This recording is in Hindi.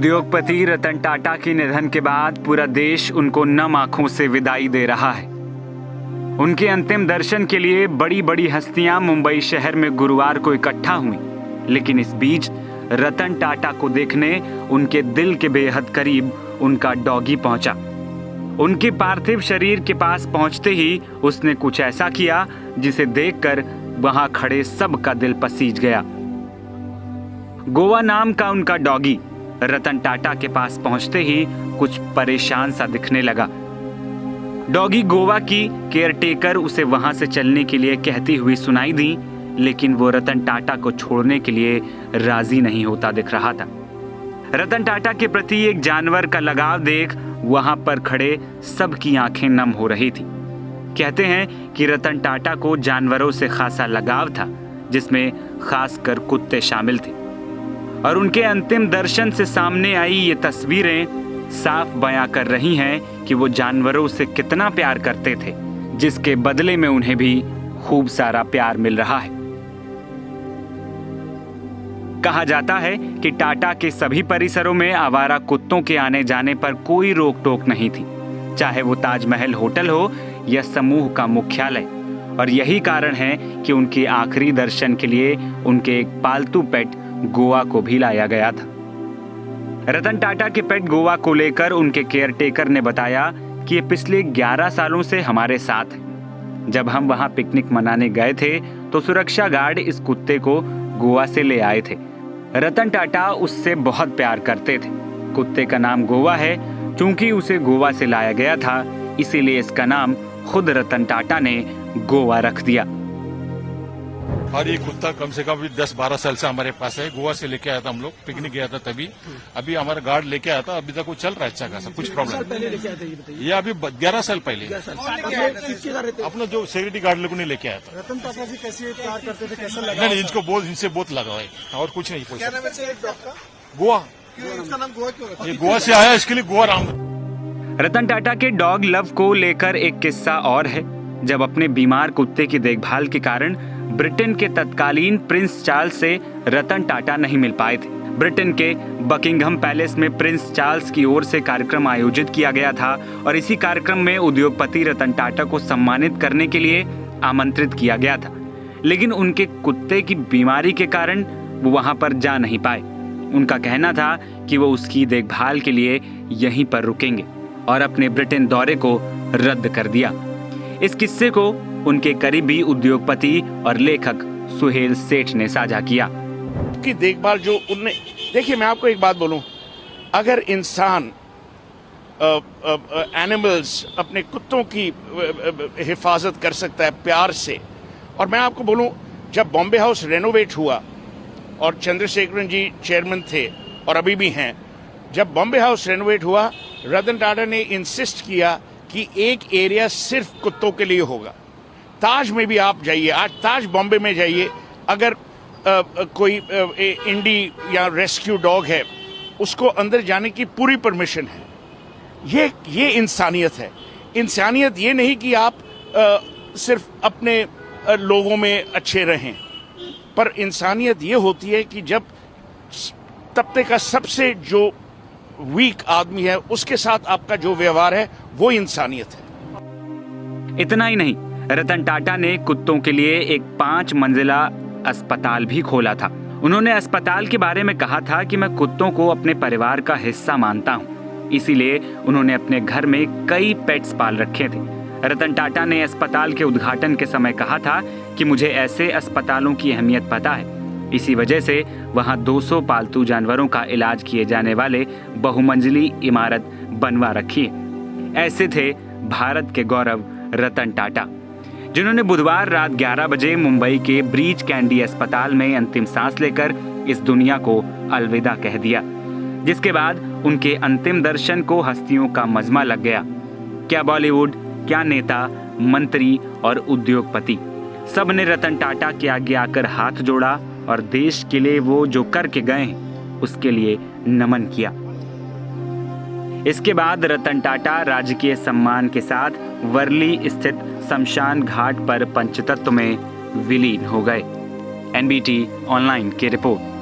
उद्योगपति रतन टाटा के निधन के बाद पूरा देश उनको नम आंखों से विदाई दे रहा है। उनके अंतिम दर्शन के लिए बड़ी बड़ी हस्तियां मुंबई शहर में गुरुवार को इकट्ठा हुई, लेकिन इस बीच रतन टाटा को देखने उनके दिल के बेहद करीब उनका डॉगी पहुंचा। उनके पार्थिव शरीर के पास पहुंचते ही उसने कुछ ऐसा किया जिसे देखकर वहां खड़े सबका दिल पसीज गया। गोवा नाम का उनका डॉगी रतन टाटा के पास पहुंचते ही कुछ परेशान सा दिखने लगा। डॉगी गोवा की केयरटेकर उसे वहां से चलने के लिए कहती हुई सुनाई दी, लेकिन वो रतन टाटा को छोड़ने के लिए राजी नहीं होता दिख रहा था। रतन टाटा के प्रति एक जानवर का लगाव देख वहां पर खड़े सबकी आंखें नम हो रही थी। कहते हैं कि रतन टाटा को जानवरों से खासा लगाव था, जिसमें खासकर कुत्ते शामिल थे, और उनके अंतिम दर्शन से सामने आई ये तस्वीरें साफ बयां कर रही हैं कि वो जानवरों से कितना प्यार करते थे, जिसके बदले में उन्हें भी खूब सारा प्यार मिल रहा है। कहा जाता है कि टाटा के सभी परिसरों में आवारा कुत्तों के आने जाने पर कोई रोक टोक नहीं थी, चाहे वो ताजमहल होटल हो या समूह का मुख्यालय। और यही कारण है कि उनके आखिरी दर्शन के लिए उनके एक पालतू पेट गोवा को भी लाया गया था। रतन टाटा के पेट गोवा को लेकर उनके केयरटेकर ने बताया कि ये पिछले 11 सालों से हमारे साथ है। जब हम वहां पिकनिक मनाने गए थे तो सुरक्षा गार्ड इस कुत्ते को गोवा से ले आए थे। रतन टाटा उससे बहुत प्यार करते थे। कुत्ते का नाम गोवा है। चूंकि उसे गोवा से लाया गया था, इसीलिए इसका नाम खुद रतन टाटा ने गोवा रख दिया। और ये कुत्ता कम से कम 10-12 साल से हमारे पास है। गोवा से लेके आया था, हम लोग पिकनिक गया था तभी। अभी हमारा गार्ड लेके आया था, अभी तक वो चल रहा है अच्छा खासा, कुछ प्रॉब्लम नहीं। ये अभी 11 साल पहले अपना जो सिक्योरिटी गार्ड लोगों ने लेके आया था। रतन टाटा जी कैसे प्यार करते थे, कैसा लगा? नहीं, इनसे बहुत लगा है और कुछ नहीं। गोवा, इसका नाम गोवा क्यों रखा? ये गोवा से आया, इसके लिए गोवा नाम। रतन टाटा के डॉग लव को लेकर एक किस्सा और है। जब अपने बीमार कुत्ते की देखभाल के कारण ब्रिटेन के तत्कालीन प्रिंस चार्ल्स से रतन टाटा नहीं मिल पाए थे। ब्रिटेन के बकिंघम पैलेस में प्रिंस चार्ल्स की ओर से कार्यक्रम आयोजित किया गया था और इसी कार्यक्रम में उद्योगपति रतन टाटा को सम्मानित करने के लिए आमंत्रित किया गया था, लेकिन उनके कुत्ते की बीमारी के कारण वो वहां पर जा नहीं पाए। उनका कहना था कि वो उसकी देखभाल के लिए यहीं पर रुकेंगे और अपने ब्रिटेन दौरे को रद्द कर दिया। इस किस्से को उनके करीबी उद्योगपति और लेखक सुहेल सेठ ने साझा किया। की देखभाल जो उनने, देखिए मैं आपको एक बात बोलूं, अगर इंसान एनिमल्स अपने कुत्तों की हिफाजत कर सकता है प्यार से, और मैं आपको बोलूं जब बॉम्बे हाउस रेनोवेट हुआ और चंद्रशेखरन जी चेयरमैन थे और अभी भी हैं, जब बॉम्बे हाउस रेनोवेट हुआ रतन टाटा ने इंसिस्ट किया कि एक एरिया सिर्फ कुत्तों के लिए होगा। ताज में भी आप जाइए, आज ताज बॉम्बे में जाइए, अगर कोई इंडी या रेस्क्यू डॉग है उसको अंदर जाने की पूरी परमिशन है। ये इंसानियत है। इंसानियत ये नहीं कि आप सिर्फ अपने लोगों में अच्छे रहें, पर इंसानियत ये होती है कि जब तबके का सबसे जो वीक आदमी है उसके साथ आपका जो व्यवहार है वो इंसानियत है। इतना ही नहीं, रतन टाटा ने कुत्तों के लिए एक 5 मंजिला अस्पताल भी खोला था। उन्होंने अस्पताल के बारे में कहा था कि मैं कुत्तों को अपने परिवार का हिस्सा मानता हूं, इसीलिए उन्होंने अपने घर में कई पेट्स पाल रखे थे। रतन टाटा ने अस्पताल के उद्घाटन के समय कहा था कि मुझे ऐसे अस्पतालों की अहमियत पता है, इसी वजह से वहां 200 पालतू जानवरों का इलाज किए जाने वाले बहुमंजिली इमारत बनवा रखी है। ऐसे थे भारत के गौरव रतन टाटा, जिन्होंने बुधवार रात 11 बजे मुंबई के ब्रीच कैंडी अस्पताल में अंतिम सांस लेकर इस दुनिया को अलविदा कह दिया, जिसके बाद उनके अंतिम दर्शन को हस्तियों का मजमा लग गया। क्या बॉलीवुड, क्या नेता, मंत्री और उद्योगपति, सब ने रतन टाटा के आगे आकर हाथ जोड़ा और देश के लिए वो जो करके गए हैं उसके लिए नमन किया। इसके बाद रतन टाटा राजकीय सम्मान के साथ वर्ली स्थित शमशान घाट पर पंचतत्व में विलीन हो गए। एनबीटी ऑनलाइन की रिपोर्ट।